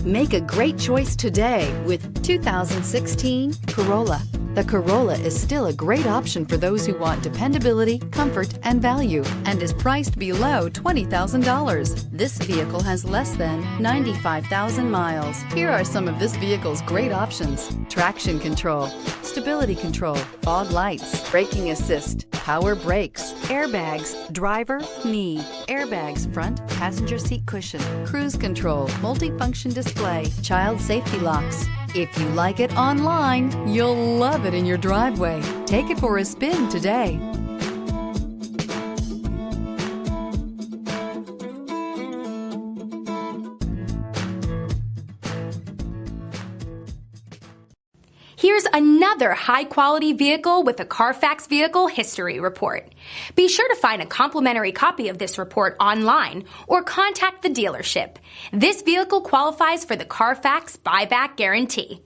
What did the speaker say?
Make a great choice today with 2016 Corolla. The Corolla is still a great option for those who want dependability, comfort, and value, and is priced below $20,000. This vehicle has less than 95,000 miles. Here are some of this vehicle's great options: traction control, stability control, fog lights, braking assist, power brakes, airbags, driver, knee, airbags front, passenger seat cushion, cruise control, multifunction display, child safety locks. If you like it online, you'll love it in your driveway. Take it for a spin today. Here's another high-quality vehicle with a Carfax Vehicle History Report. Be sure to find a complimentary copy of this report online or contact the dealership. This vehicle qualifies for the Carfax Buyback Guarantee.